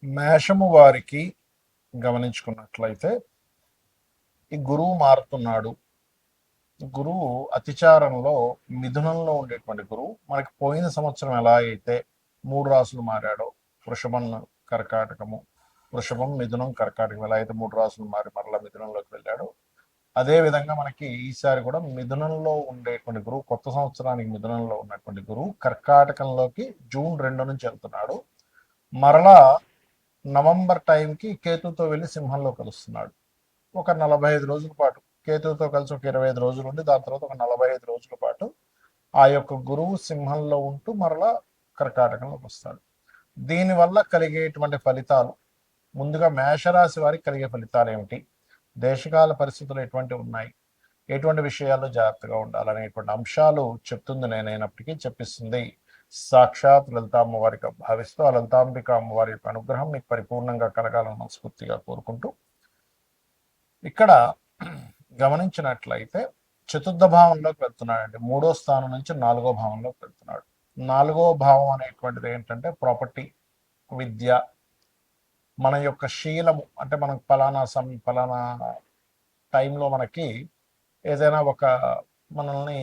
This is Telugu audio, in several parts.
మేషము వారికి గమనించుకున్నట్లయితే ఈ గురువు మారుతున్నాడు. గురువు అతిచారంలో మిథునంలో ఉండేటువంటి గురువు మనకి పోయిన సంవత్సరం ఎలా అయితే 3 రాసులు మారాడో, వృషభం కర్కాటకము, వృషభం మిథునం కర్కాటకం ఎలా అయితే 3 రాసులు మారి మరలా మిథునంలోకి వెళ్ళాడో, అదే విధంగా మనకి ఈసారి కూడా మిథునంలో ఉండేటువంటి గురువు, కొత్త సంవత్సరానికి మిథునంలో ఉన్నటువంటి గురువు కర్కాటకంలోకి జూన్ 2 నుంచి వెళ్తున్నాడు. మరలా నవంబర్ టైంకి కేతుతో వెళ్ళి సింహంలో కలుస్తున్నాడు. ఒక 45 రోజుల పాటు కేతువుతో కలిసి ఒక 25 రోజులు ఉండి దాని తర్వాత ఒక 45 రోజుల పాటు ఆ యొక్క గురువు సింహంలో ఉంటూ మరలా కర్కాటకంలోకి వస్తాడు. దీనివల్ల కలిగేటువంటి ఫలితాలు, ముందుగా మేషరాశి వారికి కలిగే ఫలితాలు ఏమిటి, దేశకాల పరిస్థితులు ఎటువంటి ఉన్నాయి, ఎటువంటి విషయాల్లో జాగ్రత్తగా ఉండాలనేటువంటి అంశాలు చెప్తుంది నేనైనప్పటికీ చెప్పిస్తుంది సాక్షాత్ లలిత అమ్మవారిగా భావిస్తూ ఆ లలితాంబిక అమ్మవారి యొక్క అనుగ్రహం మీకు పరిపూర్ణంగా కలగాలని మనస్ఫూర్తిగా కోరుకుంటూ, ఇక్కడ గమనించినట్లయితే చతుర్థ భావంలోకి వెళ్తున్నాడండి. 3వ స్థానం నుంచి 4వ భావంలోకి వెళ్తున్నాడు. 4వ భావం అనేటువంటిది ఏంటంటే ప్రాపర్టీ, విద్య, మన యొక్క శీలము. అంటే మనకు పలానా టైంలో మనకి ఏదైనా ఒక మనల్ని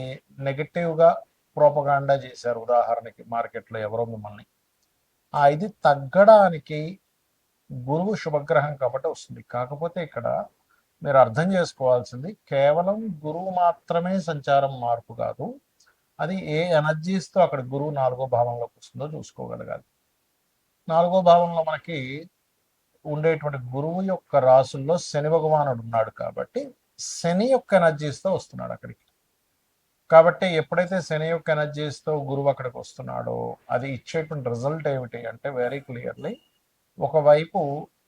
నెగటివ్గా ప్రోపగాండా చేశారు, ఉదాహరణకి మార్కెట్లో ఎవరో మిమ్మల్ని, ఇది తగ్గడానికి గురువు శుభగ్రహం కాబట్టి వస్తుంది. కాకపోతే ఇక్కడ మీరు అర్థం చేసుకోవాల్సింది కేవలం గురువు మాత్రమే సంచారం మార్పు కాదు, అది ఏ ఎనర్జీస్తో అక్కడ గురువు 4వ భావంలోకి వస్తుందో చూసుకోగలగాలి. 4వ భావంలో మనకి ఉండేటువంటి గురువు యొక్క రాసుల్లో శని భగవానుడు ఉన్నాడు కాబట్టి శని యొక్క ఎనర్జీస్తో వస్తున్నాడు అక్కడికి. కాబట్టి ఎప్పుడైతే శని యొక్క ఎనర్జీస్తో గురువు అక్కడికి వస్తున్నాడో అది ఇచ్చేటువంటి రిజల్ట్ ఏమిటి అంటే వెరీ క్లియర్లీ, ఒకవైపు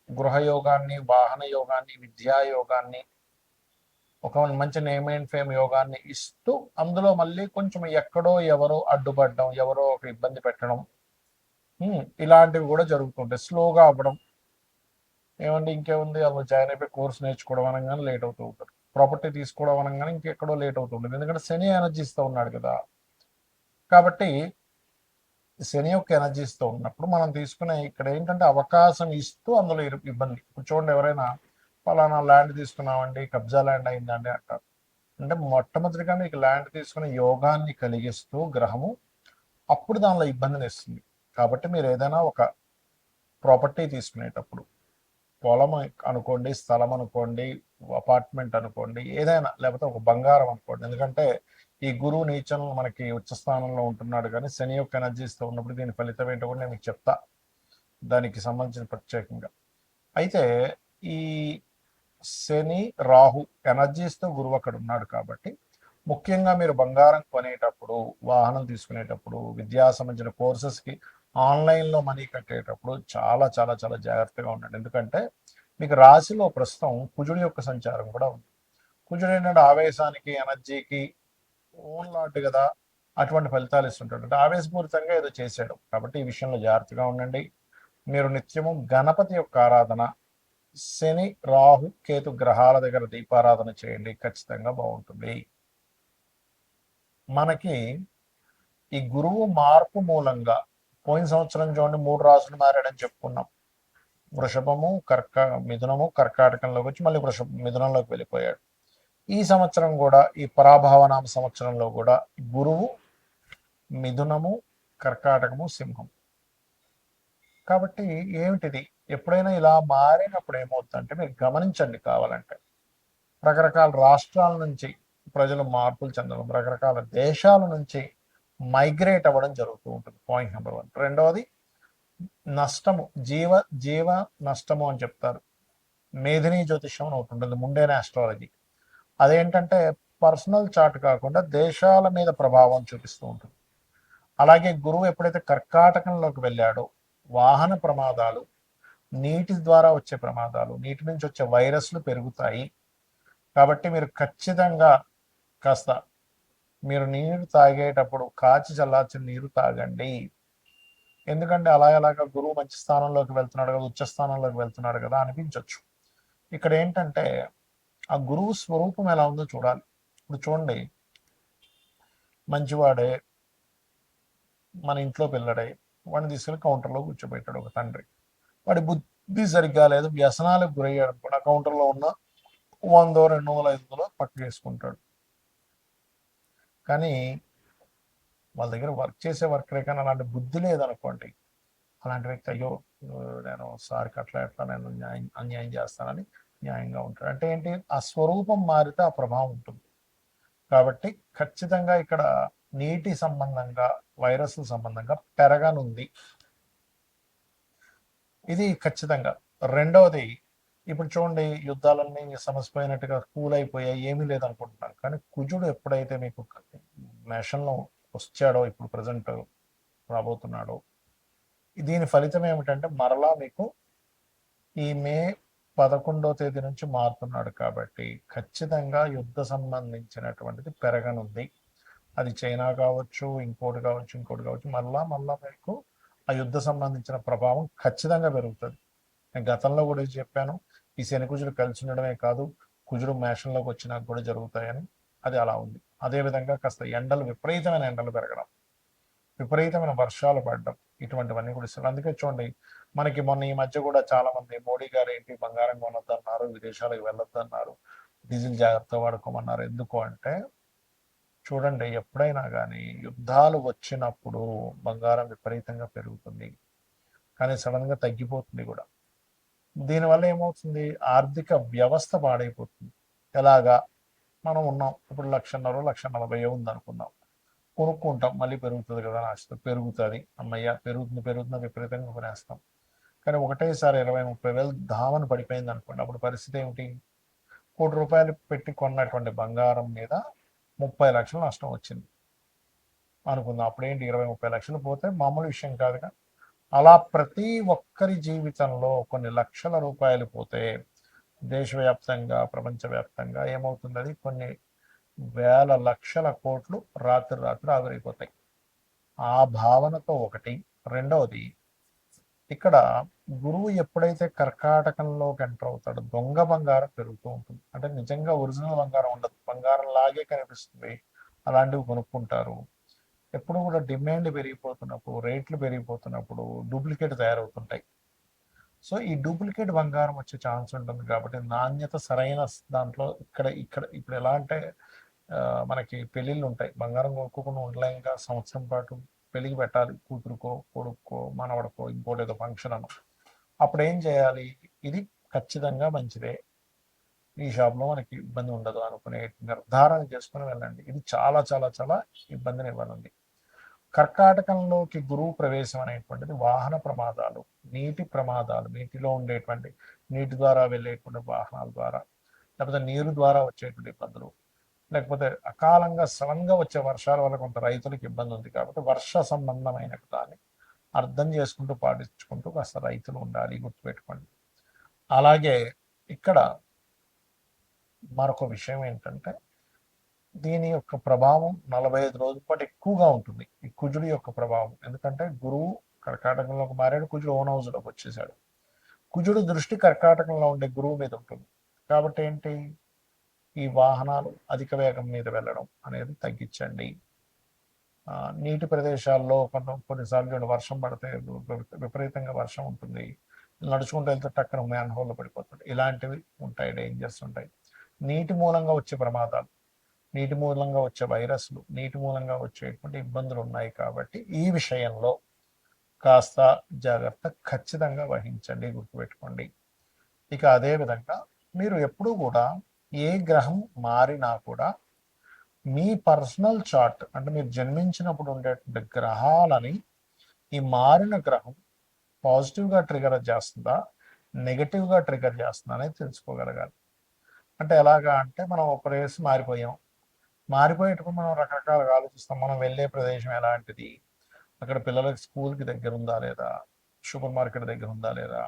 గృహయోగాన్ని, వాహన యోగాన్ని, విద్యా యోగాన్ని, ఒక మంచి నేమ్ అండ్ ఫేమ్ యోగాన్ని ఇస్తూ అందులో మళ్ళీ కొంచెం ఎక్కడో ఎవరో అడ్డుపడడం, ఎవరో ఒక ఇబ్బంది పెట్టడం, ఇలాంటివి కూడా జరుగుతుంటాయి. స్లోగా అవ్వడం, ఏమంటే ఇంకేముంది, అవి జాయిన్ అయిపోయి కోర్స్ నేర్చుకోవడం అనగానే లేట్ అవుతూ ఉంటారు, ప్రాపర్టీ తీసుకోవడం అనగానే ఇంకెక్కడో లేట్ అవుతుంటుంది, ఎందుకంటే శని ఎనర్జీస్తో ఉన్నాడు కదా. కాబట్టి శని యొక్క ఎనర్జీస్తో ఉన్నప్పుడు మనం తీసుకునే ఇక్కడ ఏంటంటే అవకాశం ఇస్తూ అందులో ఇబ్బంది. ఇప్పుడు చూడండి, ఎవరైనా ఫలానా ల్యాండ్ తీసుకున్నామండి, కబ్జా ల్యాండ్ అయిందండి అంటారు. అంటే మొట్టమొదటిగా మీకు ల్యాండ్ తీసుకునే యోగాన్ని కలిగిస్తూ గ్రహము అప్పుడు దానిలో ఇబ్బందిని ఇస్తుంది. కాబట్టి మీరు ఏదైనా ఒక ప్రాపర్టీ తీసుకునేటప్పుడు, పొలం అనుకోండి, స్థలం అనుకోండి, అపార్ట్మెంట్ అనుకోండి, ఏదైనా, లేకపోతే ఒక బంగారం అనుకోండి, ఎందుకంటే ఈ గురువు నీచం మనకి ఉచ్చ స్థానంలో ఉంటున్నాడు, కానీ శని యొక్క ఎనర్జీస్తో ఉన్నప్పుడు దీని ఫలితం ఏంటో కూడా నేను మీకు చెప్తా, దానికి సంబంధించిన ప్రత్యేకంగా. అయితే ఈ శని రాహు ఎనర్జీస్తో గురువు అక్కడ ఉన్నాడు కాబట్టి ముఖ్యంగా మీరు బంగారం కొనేటప్పుడు, వాహనం తీసుకునేటప్పుడు, విద్యా సంబంధించిన కోర్సెస్కి ఆన్లైన్లో మనీ కట్టేటప్పుడు చాలా చాలా చాలా జాగ్రత్తగా ఉండండి. ఎందుకంటే మీకు రాశిలో ప్రస్తుతం కుజుడి యొక్క సంచారం కూడా ఉంది. కుజుడు ఏంటంటే ఆవేశానికి, ఎనర్జీకి ఓన్ లాట్ కదా, అటువంటి ఫలితాలు ఇస్తుంటాడు. అంటే ఆవేశపూరితంగా ఏదో చేసాడు కాబట్టి ఈ విషయంలో జాగ్రత్తగా ఉండండి. మీరు నిత్యము గణపతి యొక్క ఆరాధన, శని రాహు కేతు గ్రహాల దగ్గర దీపారాధన చేయండి, ఖచ్చితంగా బాగుంటుంది. మనకి ఈ గురువు మార్పు మూలంగా పోయిన సంవత్సరం చూడండి 3 రాసులు మారాడని చెప్పుకున్నాం. వృషభము, మిథునము కర్కాటకంలోకి వచ్చి మళ్ళీ మిథునంలోకి వెళ్ళిపోయాడు. ఈ సంవత్సరం కూడా ఈ పరాభావనామ సంవత్సరంలో కూడా గురువు మిథునము, కర్కాటకము, సింహం. కాబట్టి ఏమిటిది, ఎప్పుడైనా ఇలా మారినప్పుడు ఏమవుతుందంటే మీరు గమనించండి, కావాలంటే రకరకాల రాష్ట్రాల నుంచి ప్రజలు మార్పులు చెందడం, రకరకాల దేశాల నుంచి మైగ్రేట్ అవ్వడం జరుగుతూ ఉంటుంది. Point number 1. రెండవది నష్టము, జీవ నష్టము అని చెప్తారు. మేధిని జ్యోతిష్యం అని ఒకటి ఉంటుంది, ముండేనే ఆస్ట్రాలజీ. అదేంటంటే పర్సనల్ చార్ట్ కాకుండా దేశాల మీద ప్రభావం చూపిస్తూ ఉంటుంది. అలాగే గురువు ఎప్పుడైతే కర్కాటకంలోకి వెళ్ళాడో వాహన ప్రమాదాలు, నీటి ద్వారా వచ్చే ప్రమాదాలు, నీటి నుంచి వచ్చే వైరస్లు పెరుగుతాయి. కాబట్టి మీరు ఖచ్చితంగా కాస్త మీరు నీరు తాగేటప్పుడు కాచి చల్లార్చిన నీరు తాగండి. ఎందుకంటే అలాగా గురువు మంచి స్థానంలోకి వెళ్తున్నాడు కదా, ఉచ్చ స్థానంలోకి వెళ్తున్నాడు కదా అనిపించవచ్చు. ఇక్కడ ఏంటంటే ఆ గురువు స్వరూపం ఎలా ఉందో చూడాలి. ఇప్పుడు చూడండి, మంచివాడే మన ఇంట్లో పిల్లడై వాడిని తీసుకెళ్ళి కౌంటర్లో కూర్చోబెట్టాడు ఒక తండ్రి. వాడి బుద్ధి సరిగ్గా లేదు, వ్యసనాలకు గురయ్యాడు అనుకోండి, ఆ కౌంటర్లో ఉన్న 100, 200, 500 పక్కకు వేసుకుంటాడు. కానీ వాళ్ళ దగ్గర వర్క్ చేసే వర్కరే కానీ అలాంటి బుద్ధి లేదనుకోండి, అలాంటి వ్యక్తి అయ్యో నేను సార్కి అట్లా ఎట్లా నేను అన్యాయం చేస్తానని న్యాయంగా ఉంటాడు. అంటే ఏంటి, ఆ స్వరూపం మారితే ఆ ప్రభావం ఉంటుంది. కాబట్టి ఖచ్చితంగా ఇక్కడ నీటి సంబంధంగా, వైరస్ సంబంధంగా పెరగనుంది, ఇది ఖచ్చితంగా. రెండవది, ఇప్పుడు చూడండి, యుద్ధాలన్నీ సమసిపోయినట్టుగా కూల్ అయిపోయాయి, ఏమీ లేదనుకుంటున్నాను. కానీ కుజుడు ఎప్పుడైతే మీకు మేషంలో వచ్చాడో, ఇప్పుడు ప్రజెంట్ రాబోతున్నాడో, దీని ఫలితం ఏమిటంటే మరలా మీకు ఈ మే 11వ తేదీ నుంచి మారుతున్నాడు. కాబట్టి ఖచ్చితంగా యుద్ధ సంబంధించినటువంటిది పెరగనుంది. అది చైనా కావచ్చు, ఇంకోటి కావచ్చు, ఇంకోటి కావచ్చు, మళ్ళా మీకు ఆ యుద్ధ సంబంధించిన ప్రభావం ఖచ్చితంగా పెరుగుతుంది. నేను గతంలో కూడా చెప్పాను, ఈ శని కుజుడు కలిసి ఉండడమే కాదు, కుజుడు మేషంలోకి వచ్చినాక కూడా జరుగుతాయని. అది అలా ఉంది. అదేవిధంగా కాస్త ఎండలు, విపరీతమైన ఎండలు పెరగడం, విపరీతమైన వర్షాలు పడడం, ఇటువంటివన్నీ కూడా ఇస్తారు. అందుకే చూడండి, మనకి మొన్న ఈ మధ్య కూడా చాలా మంది మోడీ గారు ఏంటి బంగారం కొనొద్దన్నారు, విదేశాలకు వెళ్ళొద్దన్నారు, డీజిల్ జాగ్రత్త వాడుకోమన్నారు. ఎందుకు అంటే చూడండి, ఎప్పుడైనా కానీ యుద్ధాలు వచ్చినప్పుడు బంగారం విపరీతంగా పెరుగుతుంది, కానీ సడన్గా తగ్గిపోతుంది కూడా. దీనివల్ల ఏమవుతుంది, ఆర్థిక వ్యవస్థ పాడైపోతుంది. ఎలాగా, మనం ఉన్నాం ఇప్పుడు 1,50,000, 1,40,000 ఉంది అనుకుందాం, కొనుక్కుంటాం, మళ్ళీ పెరుగుతుంది కదా ఆశతో, పెరుగుతుంది, అమ్మయ్య పెరుగుతుంది విపరీతంగా కొనేస్తాం. కానీ ఒకటేసారి 20-30 వేలు ధామను పడిపోయింది అనుకోండి, అప్పుడు పరిస్థితి ఏమిటి, ₹1,00,00,000 పెట్టి కొన్నటువంటి బంగారం మీద 30 లక్షలు నష్టం వచ్చింది అనుకుందాం. అప్పుడేంటి, 20-30 లక్షలు పోతే మామూలు విషయం కాదుగా. అలా ప్రతి ఒక్కరి జీవితంలో కొన్ని లక్షల రూపాయలు పోతే దేశవ్యాప్తంగా, ప్రపంచవ్యాప్తంగా ఏమవుతుంది, అది కొన్ని వేల లక్షల కోట్లు రాత్రి ఆవిరైపోతాయి. ఆ భావనతో ఒకటి. రెండవది, ఇక్కడ గురువు ఎప్పుడైతే కర్కాటకంలోకి ఎంటర్ అవుతాడో దొంగ బంగారం పెరుగుతూ ఉంటుంది. అంటే నిజంగా ఒరిజినల్ బంగారం ఉండదు, బంగారం లాగే కనిపిస్తుంది, అలాంటివి కొనుక్కుంటారు. ఎప్పుడు కూడా డిమాండ్ పెరిగిపోతున్నప్పుడు, రేట్లు పెరిగిపోతున్నప్పుడు డూప్లికేట్ తయారవుతుంటాయి. సో ఈ డూప్లికేట్ బంగారం వచ్చే ఛాన్స్ ఉంటుంది. కాబట్టి నాణ్యత సరైన దాంట్లో ఇక్కడ ఇక్కడ ఇప్పుడు ఎలా అంటే మనకి పెళ్ళిళ్ళు ఉంటాయి, బంగారం కొనుక్కోకుండా ఉండలేం, ఇంకా సంవత్సరం పాటు పెళ్ళికి పెట్టాలి, కూతురుకో, కొడుక్కో, మనవడకో, ఇంకోటి ఏదో ఫంక్షన్ అన్న. అప్పుడు ఏం చేయాలి, ఇది ఖచ్చితంగా మంచిదే, ఈ షాప్లో మనకి ఇబ్బంది ఉండదు అనుకునే నిర్ధారణ చేసుకుని వెళ్ళండి. ఇది చాలా చాలా చాలా ఇబ్బందిని ఇవ్వనుంది. కర్కాటకంలోకి గురువు ప్రవేశం అనేటువంటిది వాహన ప్రమాదాలు, నీటి ప్రమాదాలు, నీటిలో ఉండేటువంటి నీటి ద్వారా వెళ్ళేటువంటి వాహనాల ద్వారా, లేకపోతే నీరు ద్వారా వచ్చేటువంటి ఇబ్బందులు, లేకపోతే అకాలంగా సడన్గా వచ్చే వర్షాల వల్ల కొంత రైతులకు ఇబ్బంది ఉంది. కాబట్టి వర్ష సంబంధమైన దాన్ని అర్థం చేసుకుంటూ పాటించుకుంటూ కాస్త రైతులు ఉండాలి, గుర్తుపెట్టుకోండి. అలాగే ఇక్కడ మరొక విషయం ఏంటంటే, దీని యొక్క ప్రభావం 45 రోజుల పాటు ఎక్కువగా ఉంటుంది, ఈ కుజుడి యొక్క ప్రభావం. ఎందుకంటే గురువు కర్కాటకంలోకి మారాడు, కుజుడు ఓన్ హౌస్లోకి వచ్చేసాడు. కుజుడు దృష్టి కర్కాటకంలో ఉండే గురువు మీద ఉంటుంది. కాబట్టి ఏంటి, ఈ వాహనాలు అధిక వేగం మీద వెళ్ళడం అనేది తగ్గించండి. నీటి ప్రదేశాల్లో కొన్నిసార్లు వర్షం పడితే విపరీతంగా వర్షం ఉంటుంది, నడుచుకుంటూ వెళ్తే టక్కన మ్యాన్ హోల్లో పడిపోతుంది, ఇలాంటివి ఉంటాయి, డేంజర్స్ ఉంటాయి. నీటి మూలంగా వచ్చే ప్రమాదాలు, నీటి మూలంగా వచ్చే వైరస్లు, నీటి మూలంగా వచ్చేటువంటి ఇబ్బందులు ఉన్నాయి. కాబట్టి ఈ విషయంలో కాస్త జాగ్రత్త ఖచ్చితంగా వహించండి, గుర్తుపెట్టుకోండి. ఇక అదేవిధంగా మీరు ఎప్పుడూ కూడా ఏ గ్రహం మారినా కూడా మీ పర్సనల్ చార్ట్, అంటే మీరు జన్మించినప్పుడు ఉండేటువంటి గ్రహాలని ఈ మారిన గ్రహం పాజిటివ్గా ట్రిగర్ చేస్తుందా, నెగటివ్గా ట్రిగర్ చేస్తుందా అనేది తెలుసుకోగలగాలి. అంటే ఎలాగా అంటే, మనం ఒక రేస్ మారిపోయేటప్పుడు మనం రకరకాలుగా ఆలోచిస్తాం. మనం వెళ్ళే ప్రదేశం ఎలాంటిది, అక్కడ పిల్లలకి స్కూల్కి దగ్గర ఉందా లేదా, సూపర్ మార్కెట్ దగ్గర ఉందా లేదా,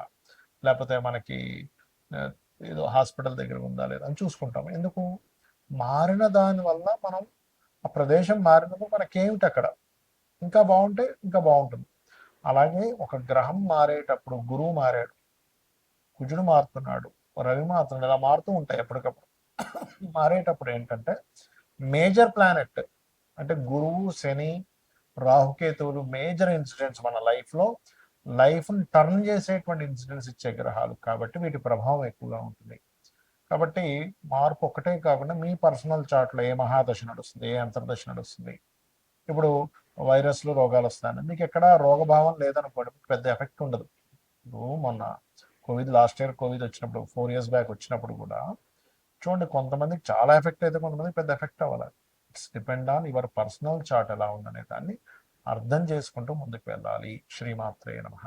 లేకపోతే మనకి ఏదో హాస్పిటల్ దగ్గర ఉందా లేదా అని చూసుకుంటాం. ఎందుకు, మారిన దాని వల్ల మనం ఆ ప్రదేశం మారినప్పుడు మనకేమిటి అక్కడ ఇంకా బాగుంటే ఇంకా బాగుంటుంది. అలాగే ఒక గ్రహం మారేటప్పుడు, గురువు మారాడు, కుజుడు మారుతున్నాడు, రవి మారుతున్నాడు, ఇలా మారుతూ ఉంటాయి ఎప్పటికప్పుడు. మారేటప్పుడు ఏంటంటే మేజర్ ప్లానెట్ అంటే గురువు, శని, రాహుకేతువులు మేజర్ ఇన్సిడెంట్స్ మన లైఫ్లో లైఫ్ని టర్న్ చేసేటువంటి ఇన్సిడెంట్స్ ఇచ్చే గ్రహాలు కాబట్టి వీటి ప్రభావం ఎక్కువగా ఉంటుంది. కాబట్టి మార్పు ఒకటే కాకుండా మీ పర్సనల్ చార్ట్లో ఏ మహాదశ నడుస్తుంది, ఏ అంతర్దశ నడుస్తుంది. ఇప్పుడు వైరస్లు రోగాలు వస్తాయని మీకు ఎక్కడ రోగభావం లేదనుకోండి, పెద్ద ఎఫెక్ట్ ఉండదు. ఇప్పుడు మొన్న లాస్ట్ ఇయర్ కోవిడ్ వచ్చినప్పుడు 4 years బ్యాక్ వచ్చినప్పుడు కూడా చూడండి, కొంతమందికి చాలా ఎఫెక్ట్ అయితే కొంతమందికి పెద్ద ఎఫెక్ట్ అవ్వాలి. It's depend on your personal chart ఎలా ఉందనే దాన్ని అర్థం చేసుకుంటూ ముందుకు వెళ్ళాలి. శ్రీమాత్రే నమః.